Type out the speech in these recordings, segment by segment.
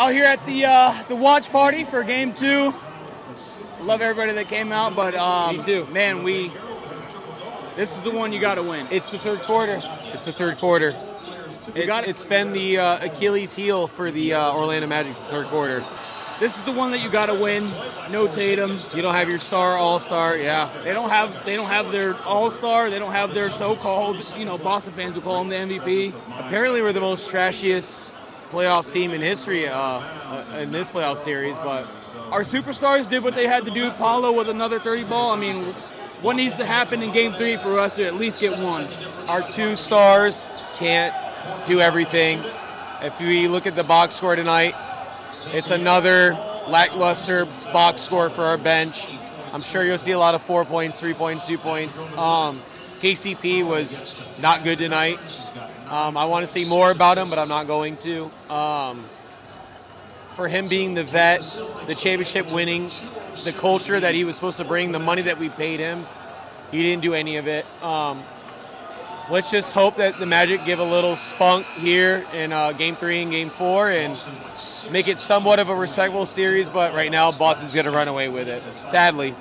Out here at the watch party for Game 2. Love everybody that came out, but Me too. man, this is the one you got to win. It's the third quarter. It's been the Achilles heel for the Orlando Magic's third quarter. This is the one that you got to win. No Tatum. You don't have your star, all-star, yeah. They don't have their all-star. They don't have their so-called, Boston fans will call him the MVP. Apparently we're the most trashiest playoff team in history in this playoff series, but our superstars did what they had to do. Paolo with another 30 ball. I mean, what needs to happen in Game 3 for us to at least get one? our two stars can't do everything. If we look at the box score tonight, it's another lackluster box score for our bench. I'm sure you'll see a lot of 4 points, 3 points, 2 points. KCP was not good tonight. I want to say more about him, but I'm not going to. For him being the vet, the championship winning, the culture that he was supposed to bring, the money that we paid him, he didn't do any of it. Let's just hope that the Magic give a little spunk here in Game 3 and Game 4 and make it somewhat of a respectable series, but right now Boston's going to run away with it, sadly.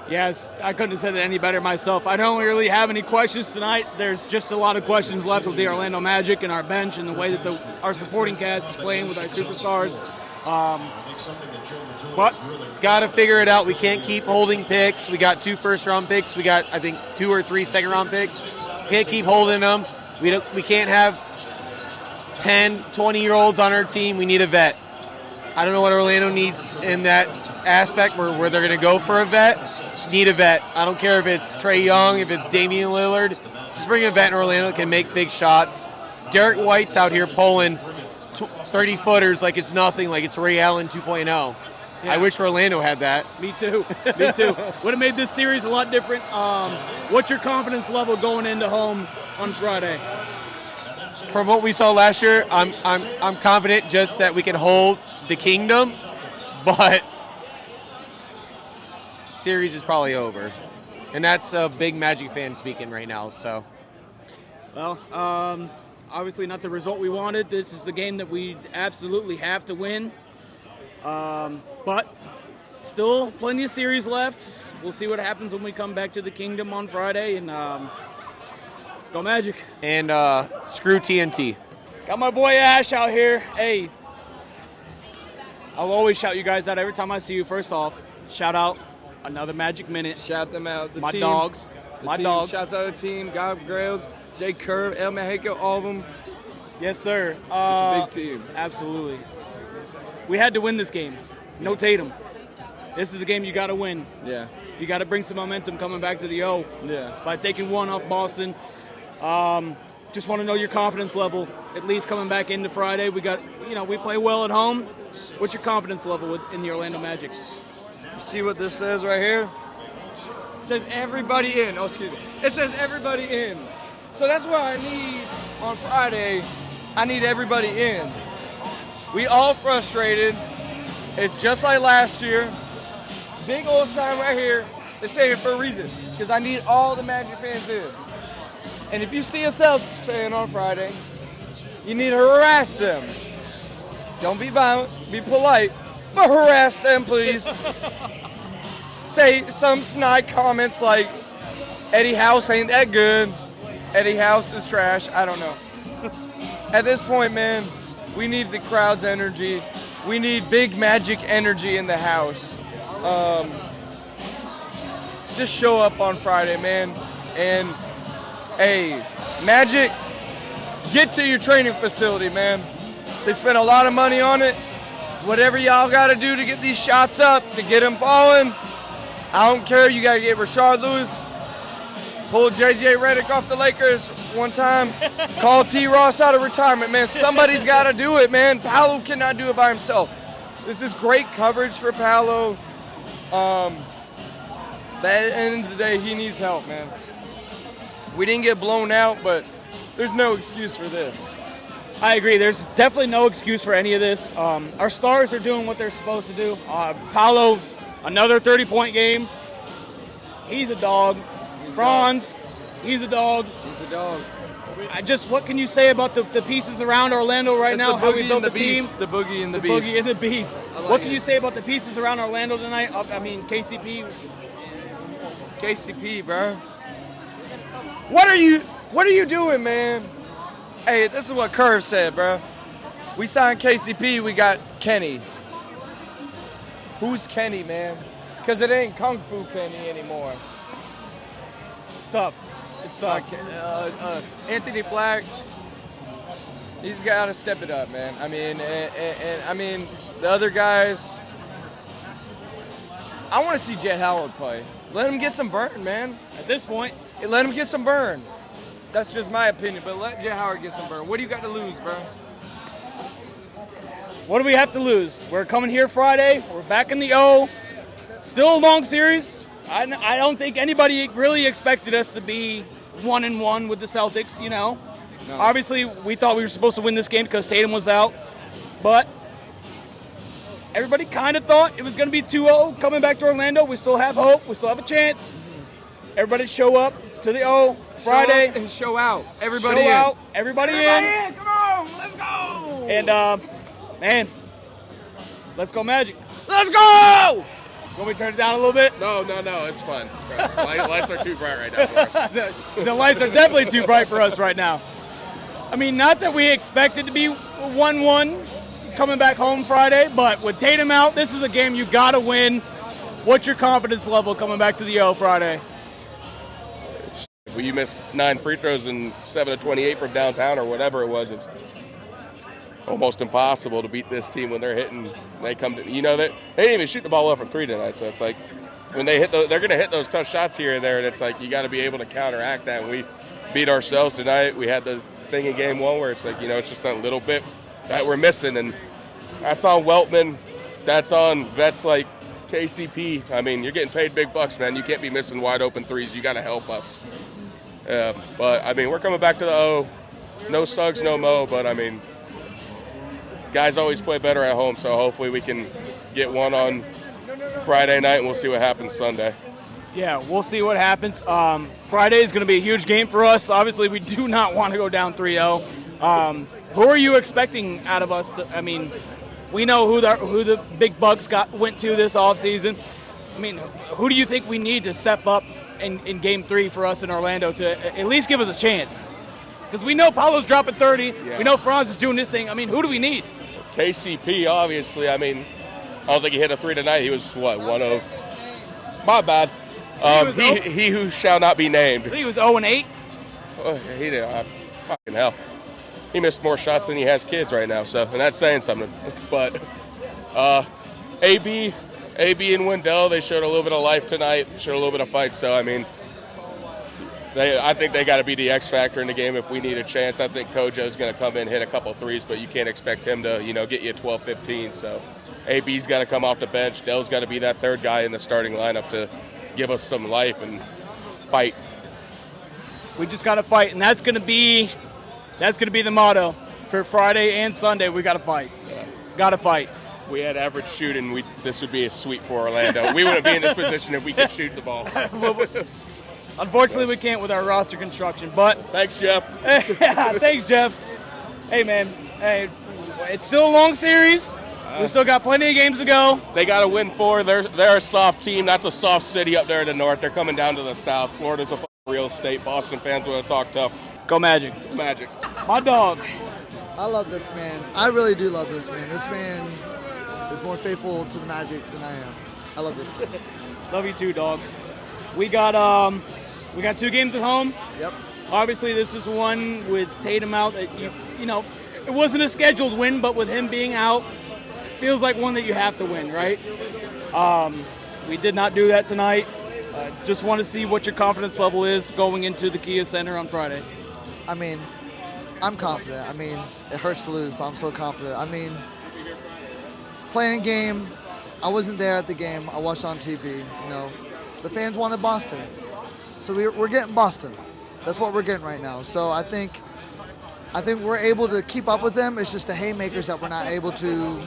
Yes, I couldn't have said it any better myself. I don't really have any questions tonight. There's just a lot of questions left with the Orlando Magic and our bench and the way that our supporting cast is playing with our superstars. But got to figure it out. We can't keep holding picks. We got 2 first-round picks. We got, I think, 2 or 3 second-round picks. Can't keep holding them. We can't have 10, 20-year-olds on our team. We need a vet. I don't know what Orlando needs in that aspect where they're going to go for a vet. Need a vet. I don't care if it's Trae Young, if it's Damian Lillard. Just bring a vet in Orlando that can make big shots. Derek White's out here pulling 30-footers like it's nothing, like it's Ray Allen 2.0. Yeah. I wish Orlando had that. Me too. Me too. Would have made this series a lot different. What's your confidence level going into home on Friday? From what we saw last year, I'm confident just that we can hold the Kingdom, but series is probably over, and that's a big Magic fan speaking right now. So, well, obviously not the result we wanted. This is the game that we absolutely have to win, but still plenty of series left. We'll see what happens when we come back to the Kingdom on Friday, and go Magic. And screw TNT. Got my boy Ash out here. Hey, I'll always shout you guys out every time I see you. First off, shout out. Another Magic Minute. Shout them out. The my team, dogs. My team, dogs. Shouts out the team. Gob Grails, Jay Curve, El Mexico, all of them. Yes, sir. It's a big team. Absolutely. We had to win this game. No Tatum. This is a game you got to win. Yeah. You got to bring some momentum coming back to the O. Yeah. By taking one off Boston. Just want to know your confidence level, at least coming back into Friday. We play well at home. What's your confidence level in the Orlando Magic? See what this says right here? It says everybody in. Oh, excuse me. It says everybody in. So that's what I need on Friday. I need everybody in. We all frustrated. It's just like last year. Big old sign right here. They say it for a reason. Because I need all the Magic fans in. And if you see a Celtics fan on Friday, you need to harass them. Don't be violent. Be polite. But harass them, please. Say some snide comments like, Eddie House ain't that good. Eddie House is trash. I don't know. At this point, man, we need the crowd's energy. We need big Magic energy in the house. Just show up on Friday, man. And, hey, Magic, get to your training facility, man. They spent a lot of money on it. Whatever y'all got to do to get these shots up, to get them falling, I don't care. You got to get Rashard Lewis, pull J.J. Redick off the Lakers one time, call T. Ross out of retirement, man. Somebody's got to do it, man. Paolo cannot do it by himself. This is great coverage for Paolo. But at the end of the day, he needs help, man. We didn't get blown out, but there's no excuse for this. I agree. There's definitely no excuse for any of this. Our stars are doing what they're supposed to do. Paolo, another 30-point game. He's a dog. Franz, He's a dog. He's a dog. What can you say about the pieces around Orlando right now? How we built the team? The boogie and the beast. Boogie and the beast. What can you say about the pieces around Orlando tonight? I mean, KCP. KCP, bro. What are you doing, man? Hey, this is what Curve said, bro. We signed KCP, we got Kenny. Who's Kenny, man? Because it ain't Kung Fu Kenny anymore. It's tough. It's tough. Anthony Black, he's got to step it up, man. I mean, and I mean, the other guys, I want to see Jet Howard play. Let him get some burn, man. At this point, let him get some burn. That's just my opinion, but let Jet Howard get some burn. What do you got to lose, bro? What do we have to lose? We're coming here Friday. We're back in the O. Still a long series. I don't think anybody really expected us to be 1-1 with the Celtics, you know. No. Obviously, we thought we were supposed to win this game because Tatum was out. But everybody kind of thought it was going to be 2-0 coming back to Orlando. We still have hope. We still have a chance. Everybody show up to the O Friday. Show up and show out. Everybody show in. Out. Everybody in. Come on, let's go. And, man, let's go Magic. Let's go! Want me to turn it down a little bit? No, it's fun. Lights are too bright right now for us. The lights are definitely too bright for us right now. I mean, not that we expected to be 1-1 coming back home Friday, but with Tatum out, this is a game you got to win. What's your confidence level coming back to the O Friday? Well, you missed 9 free throws and 7 of 28 from downtown or whatever it was. It's almost impossible to beat this team when they're hitting. They come to, you know, they didn't even shoot the ball well from 3 tonight. So it's like when they hit they're going to hit those tough shots here and there, and it's like you got to be able to counteract that. And we beat ourselves tonight. We had the thing in game 1 where it's like, you know, it's just a little bit that we're missing, and that's on Weltman. That's on vets like KCP. I mean, you're getting paid big bucks, man. You can't be missing wide open threes. You got to help us. But I mean, we're coming back to the O. No Suggs, no Mo, but I mean, guys always play better at home, so hopefully we can get one on Friday night, and we'll see what happens Sunday. Yeah, we'll see what happens. Friday is going to be a huge game for us. Obviously, we do not want to go down 3-0. Who are you expecting out of us? I mean, we know who the big bucks went to this offseason. I mean, who do you think we need to step up in Game 3 for us in Orlando to at least give us a chance? Because we know Paolo's dropping 30. Yeah. We know Franz is doing this thing. I mean, who do we need? KCP, obviously. I mean, I don't think he hit a 3 tonight. He was, 1-0? My bad. He who shall not be named. I think he was 0-8. Oh, he did. Fucking hell. He missed more shots than he has kids right now, so, and that's saying something. But AB and Wendell, they showed a little bit of life tonight, showed a little bit of fight. So, I mean, I think they got to be the X factor in the game if we need a chance. I think Kojo's going to come in, hit a couple threes, but you can't expect him to, get you 12, 15. So AB's got to come off the bench. Dell's got to be that third guy in the starting lineup to give us some life and fight. We just got to fight, and that's going to be the motto for Friday and Sunday. We got to fight. Yeah. Got to fight. We had average shooting. This would be a sweep for Orlando. We wouldn't be in this position if we could shoot the ball. Unfortunately, we can't with our roster construction. But thanks, Jeff. Thanks, Jeff. Hey, man. Hey, it's still a long series. We still got plenty of games to go. They got to win 4. They're a soft team. That's a soft city up there in the north. They're coming down to the south. Florida's a real state. Boston fans want to talk tough. Go Magic. Magic. My dog. I love this man. I really do love this man. This man is more faithful to the Magic than I am. I love this man. Love you too, dog. We got 2 games at home. Yep. Obviously, this is one with Tatum out. It wasn't a scheduled win, but with him being out, it feels like one that you have to win, right? We did not do that tonight. Just want to see what your confidence level is going into the Kia Center on Friday. I mean, I'm confident. I mean, it hurts to lose, but I'm so confident. I mean, playing a game, I wasn't there at the game. I watched on TV. The fans wanted Boston. So we're getting Boston. That's what we're getting right now. So I think we're able to keep up with them. It's just the haymakers that we're not able to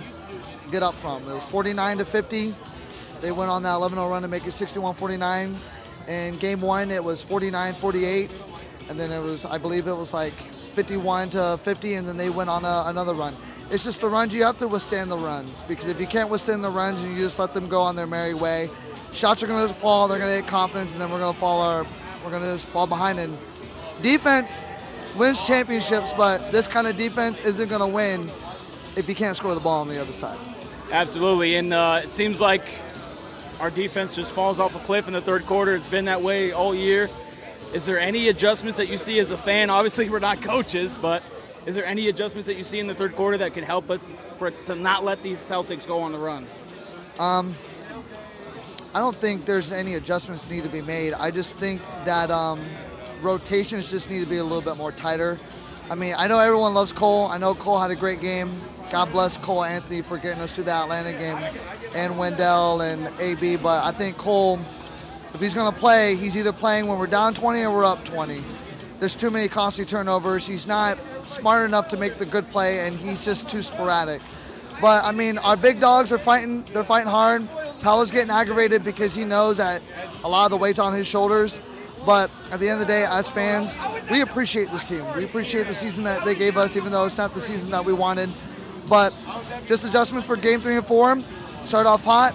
get up from. It was 49-50. They went on that 11-0 run to make it 61-49. In Game 1, it was 49-48. and then I believe it was like 51-50, and then they went on another run. It's just the runs. You have to withstand the runs, because if you can't withstand the runs and you just let them go on their merry way, shots are going to fall. They're going to get confidence, and then we're going to just fall behind. And defense wins championships, but this kind of defense isn't going to win if you can't score the ball on the other side. Absolutely, and it seems like our defense just falls off a cliff in the third quarter. It's been that way all year. Is there any adjustments that you see as a fan? Obviously, we're not coaches, but is there any adjustments that you see in the third quarter that can help us to not let these Celtics go on the run? I don't think there's any adjustments need to be made. I just think that rotations just need to be a little bit more tighter. I mean, I know everyone loves Cole. I know Cole had a great game. God bless Cole Anthony for getting us to the Atlanta game, and Wendell and AB. But I think Cole, if he's going to play, he's either playing when we're down 20 or we're up 20. There's too many costly turnovers. He's not smart enough to make the good play, and he's just too sporadic. But, I mean, our big dogs are fighting. They're fighting hard. Paolo's getting aggravated because he knows that a lot of the weight's on his shoulders. But at the end of the day, as fans, we appreciate this team. We appreciate the season that they gave us, even though it's not the season that we wanted. But just adjustments for Game 3 and 4. Start off hot.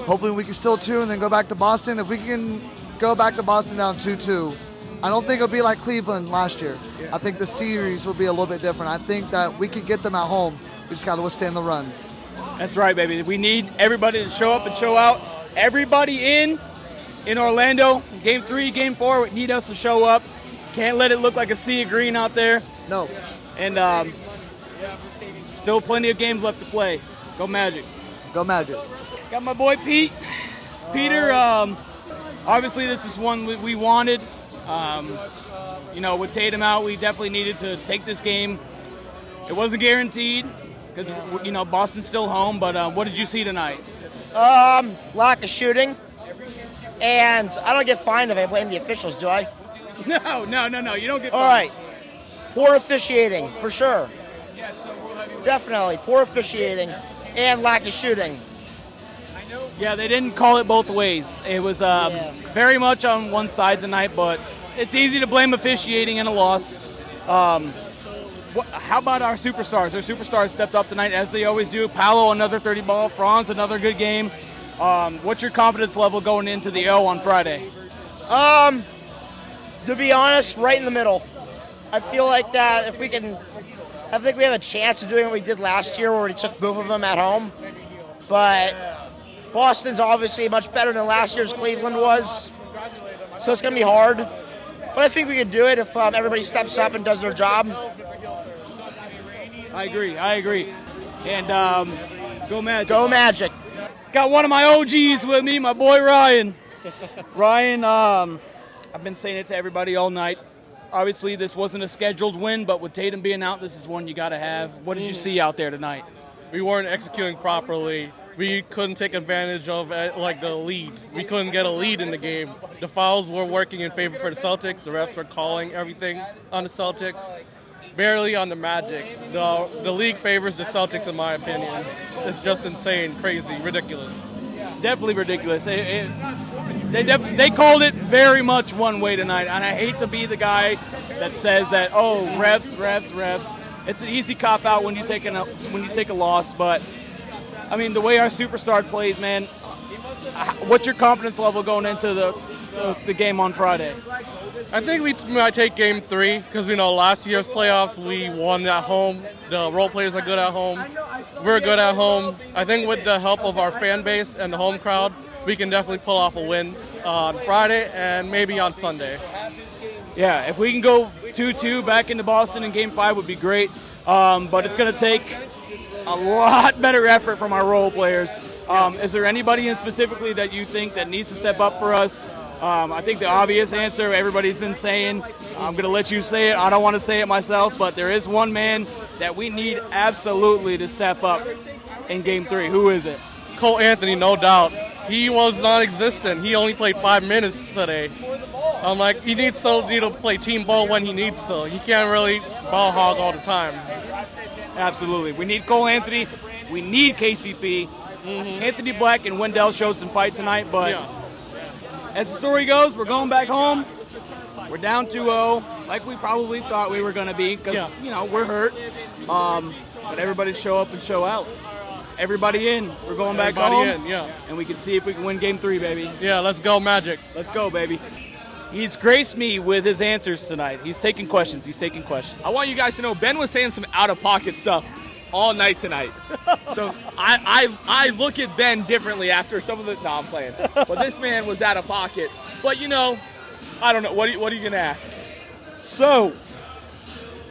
Hopefully we can steal 2 and then go back to Boston. If we can go back to Boston down 2-2, I don't think it'll be like Cleveland last year. I think the series will be a little bit different. I think that we could get them at home. We just got to withstand the runs. That's right, baby. We need everybody to show up and show out. Everybody in Orlando, Game 3, Game 4, we need us to show up. Can't let it look like a sea of green out there. No. And still plenty of games left to play. Go Magic. Go Magic. Got my boy Pete. Peter, obviously this is one we wanted. With Tatum out, we definitely needed to take this game. It wasn't guaranteed because, Boston's still home, but what did you see tonight? Lack of shooting. And I don't get fined if I blame the officials, do I? No. You don't get fined. All right. Poor officiating, for sure. Definitely. Poor officiating and lack of shooting. Yeah, they didn't call it both ways. It was very much on one side tonight, but it's easy to blame officiating in a loss. How about our superstars? Our superstars stepped up tonight, as they always do. Paolo, another 30 ball. Franz, another good game. What's your confidence level going into the O on Friday? To be honest, right in the middle. I feel like that I think we have a chance of doing what we did last year where we took both of them at home. But Boston's obviously much better than last year's Cleveland was. So it's going to be hard. But I think we can do it if everybody steps up and does their job. I agree. And go Magic. Go Magic. Got one of my OGs with me, my boy Ryan. Ryan, I've been saying it to everybody all night. Obviously, this wasn't a scheduled win, but with Tatum being out, this is one you got to have. What did you see out there tonight? We weren't executing properly. We couldn't take advantage of the lead. We couldn't get a lead in the game. The fouls were working in favor for the Celtics. The refs were calling everything on the Celtics, barely on the Magic. The league favors the Celtics, in my opinion. It's just insane, crazy, ridiculous. Definitely ridiculous. They called it very much one way tonight, and I hate to be the guy that says that, refs. It's an easy cop out when you take a loss, but I mean the way our superstar plays, man. What's your confidence level going into the game on Friday? I think we might take Game 3 because last year's playoffs we won at home. The role players are good at home. We're good at home. I think with the help of our fan base and the home crowd, we can definitely pull off a win on Friday and maybe on Sunday. Yeah, if we can go 2-2 back into Boston in Game 5 would be great. But it's going to take a lot better effort from our role players. Is there anybody in specifically that you think that needs to step up for us? I think the obvious answer everybody's been saying, I'm going to let you say it. I don't want to say it myself, but there is one man that we need absolutely to step up in Game 3. Who is it? Cole Anthony, no doubt. He was non-existent. He only played 5 minutes today. He needs to play team ball when he needs to. He can't really ball hog all the time. Absolutely. We need Cole Anthony. We need KCP. Mm-hmm. Anthony Black and Wendell showed some fight tonight, but as the story goes, we're going back home. We're down 2-0, like we probably thought we were going to be, because, we're hurt. But everybody show up and show out. Everybody in. We're going back home. And we can see if we can win Game 3, baby. Yeah, let's go Magic. Let's go, baby. He's graced me with his answers tonight. He's taking questions. I want you guys to know Ben was saying some out-of-pocket stuff all night tonight. So I look at Ben differently after some of the – no, I'm playing. But this man was out of pocket. But, I don't know. What are you going to ask? So,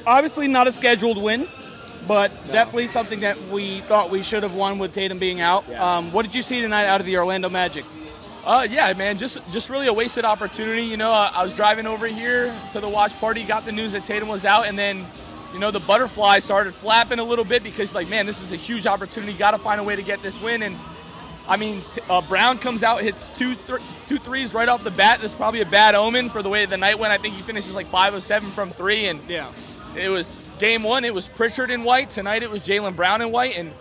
obviously not a scheduled win, but definitely something that we thought we should have won with Tatum being out. Yeah. What did you see tonight out of the Orlando Magic? Yeah, man, just really a wasted opportunity. I was driving over here to the watch party, got the news that Tatum was out, and then, the butterflies started flapping a little bit because, man, this is a huge opportunity. Got to find a way to get this win. And, Brown comes out, hits two threes right off the bat. That's probably a bad omen for the way the night went. I think he finishes 5 of 7 from 3. And it was game 1. It was Pritchard in white. Tonight it was Jaylen Brown in white. And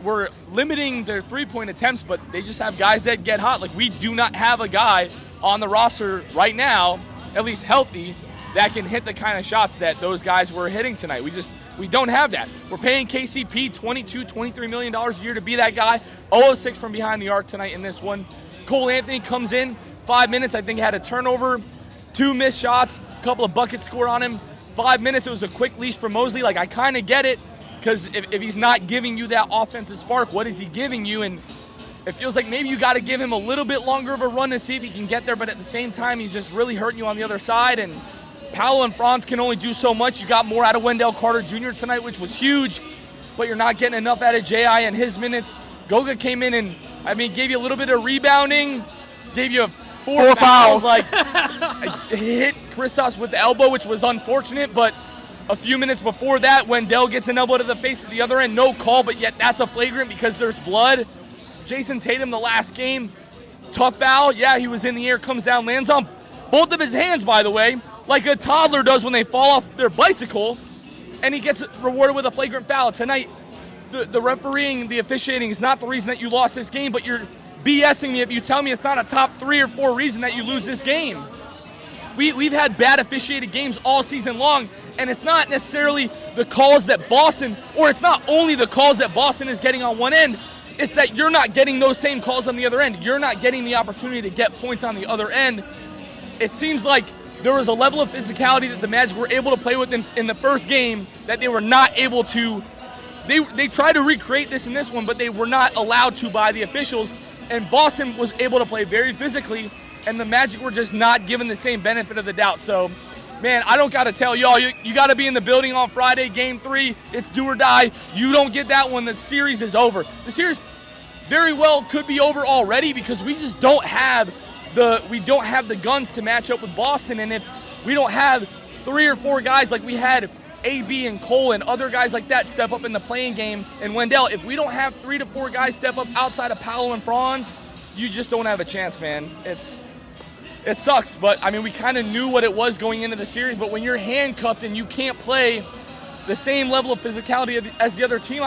we're limiting their three-point attempts, but they just have guys that get hot. We do not have a guy on the roster right now, at least healthy, that can hit the kind of shots that those guys were hitting tonight. We don't have that. We're paying KCP $23 million a year to be that guy. 0 of 6 from behind the arc tonight in this one. Cole Anthony comes in, 5 minutes, I think had a turnover, 2 missed shots, a couple of buckets scored on him. 5 minutes, it was a quick leash for Mosley. I kind of get it, because if he's not giving you that offensive spark, what is he giving you? And it feels like maybe you got to give him a little bit longer of a run to see if he can get there, but at the same time, he's just really hurting you on the other side. And Paolo and Franz can only do so much. You got more out of Wendell Carter Jr. tonight, which was huge, but you're not getting enough out of J.I. and his minutes. Goga came in and, gave you a little bit of rebounding, gave you four fouls. Hit Kristaps with the elbow, which was unfortunate, but a few minutes before that, Wendell gets an elbow to the face at the other end. No call, but yet that's a flagrant because there's blood. Jason Tatum, the last game, tough foul. Yeah, he was in the air, comes down, lands on both of his hands, by the way, like a toddler does when they fall off their bicycle, and he gets rewarded with a flagrant foul. Tonight, the refereeing, the officiating is not the reason that you lost this game, but you're BSing me if you tell me it's not a top 3 or 4 reason that you lose this game. We've had bad officiated games all season long, and it's not necessarily the calls that Boston, or it's not only the calls that Boston is getting on one end, it's that you're not getting those same calls on the other end. You're not getting the opportunity to get points on the other end. It seems like there was a level of physicality that the Magic were able to play with in the first game that they were not able to. They tried to recreate this in this one, but they were not allowed to by the officials, and Boston was able to play very physically, and the Magic were just not given the same benefit of the doubt. So, man, I don't got to tell y'all, you got to be in the building on Friday, Game 3. It's do or die. You don't get that when the series is over. The series very well could be over already because we just don't have the guns to match up with Boston. And if we don't have 3 or 4 guys like we had AB and Cole and other guys like that step up in the playing game, and Wendell, if we don't have 3 to 4 guys step up outside of Paolo and Franz, you just don't have a chance, man. It sucks, but, we kind of knew what it was going into the series, but when you're handcuffed and you can't play the same level of physicality as the other team,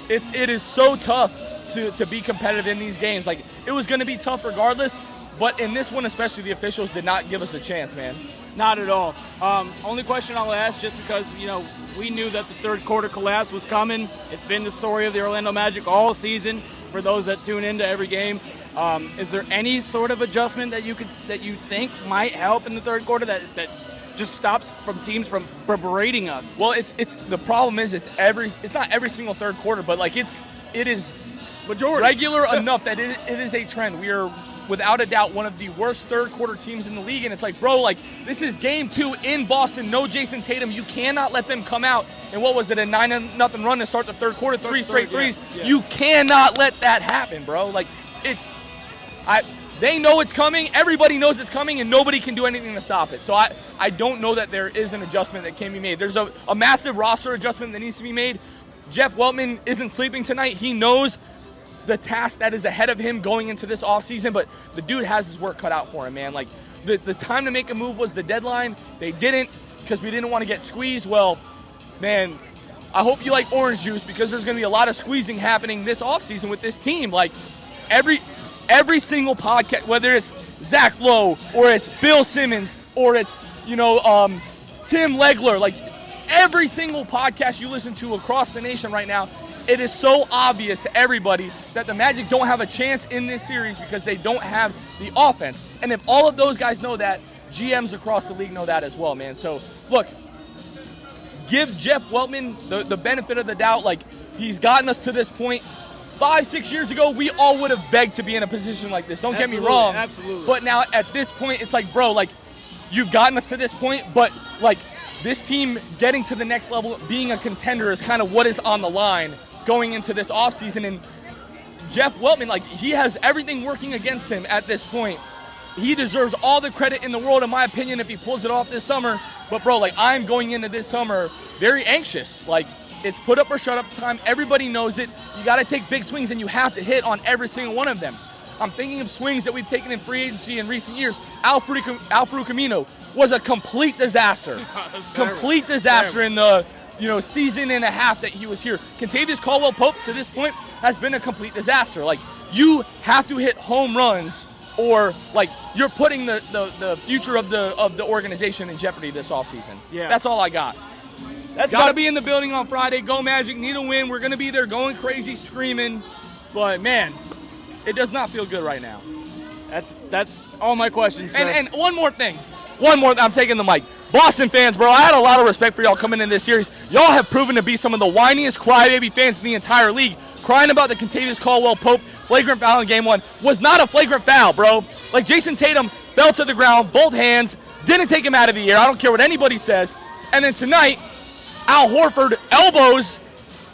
it is so tough to be competitive in these games. It was going to be tough regardless, but in this one especially, the officials did not give us a chance, man. Not at all. Only question I'll ask, just because, we knew that the third quarter collapse was coming. It's been the story of the Orlando Magic all season for those that tune into every game. Is there any sort of adjustment that you think might help in the third quarter that just stops teams from berating us? Well, it's the problem is it's not every single third quarter, but it is majority regular enough that it is a trend. We are without a doubt one of the worst third quarter teams in the league, and it's this is game 2 in Boston. No Jason Tatum. You cannot let them come out. And what was it, a 9-0 run to start the third quarter? 3 straight threes. Yeah. You cannot let that happen, bro. They know it's coming. Everybody knows it's coming, and nobody can do anything to stop it. So I don't know that there is an adjustment that can be made. There's a massive roster adjustment that needs to be made. Jeff Weltman isn't sleeping tonight. He knows the task that is ahead of him going into this offseason, but the dude has his work cut out for him, man. The time to make a move was the deadline. They didn't because we didn't want to get squeezed. Well, man, I hope you like orange juice because there's going to be a lot of squeezing happening this offseason with this team. Every single podcast, whether it's Zach Lowe or it's Bill Simmons or it's Tim Legler, like every single podcast you listen to across the nation right now, it is so obvious to everybody that the Magic don't have a chance in this series because they don't have the offense. And if all of those guys know that, GMs across the league know that as well, man. So, look, give Jeff Weltman the benefit of the doubt. Like, he's gotten us to this point. 5-6 years ago, we all would have begged to be in a position like this. Don't get me wrong. Absolutely. But now at this point, it's like, bro, like, you've gotten us to this point, but, like, this team getting to the next level, being a contender is kind of what is on the line going into this offseason. And Jeff Weltman, like, he has everything working against him at this point. He deserves all the credit in the world, in my opinion, if he pulls it off this summer. But, bro, like, I'm going into this summer very anxious. Like, it's put up or shut up time. Everybody knows it. You got to take big swings, and you have to hit on every single one of them. I'm thinking of swings that we've taken in free agency in recent years. Al-Farouq Aminu was a complete disaster. Complete disaster in the season and a half that he was here. Kentavious Caldwell-Pope, to this point, has been a complete disaster. Like, you have to hit home runs, or like you're putting the future of the organization in jeopardy this offseason. Yeah. That's all I got. That's got to be in the building on Friday. Go Magic, need a win. We're going to be there going crazy, screaming. But, man, it does not feel good right now. That's all my questions, sir. And one more thing. I'm taking the mic. Boston fans, bro, I had a lot of respect for y'all coming in this series. Y'all have proven to be some of the whiniest crybaby fans in the entire league. Crying about the Kentavious Caldwell-Pope flagrant foul in Game 1 was not a flagrant foul, bro. Like, Jason Tatum fell to the ground, both hands, didn't take him out of the air. I don't care what anybody says. And then tonight, Al Horford elbows,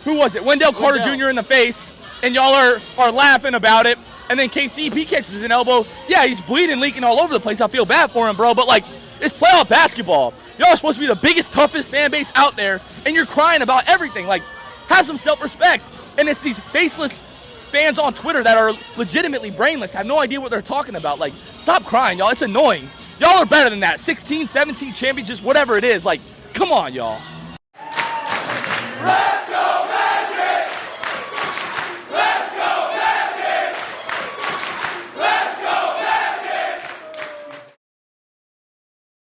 who was it? Wendell Carter Jr. in the face, and y'all are laughing about it. And then KCP catches an elbow. Yeah, he's bleeding, leaking all over the place. I feel bad for him, bro. But, like, it's playoff basketball. Y'all are supposed to be the biggest, toughest fan base out there, and you're crying about everything. Like, have some self-respect. And it's these faceless fans on Twitter that are legitimately brainless, have no idea what they're talking about. Like, stop crying, y'all. It's annoying. Y'all are better than that. 16, 17 championships, whatever it is. Like, come on, y'all. Right.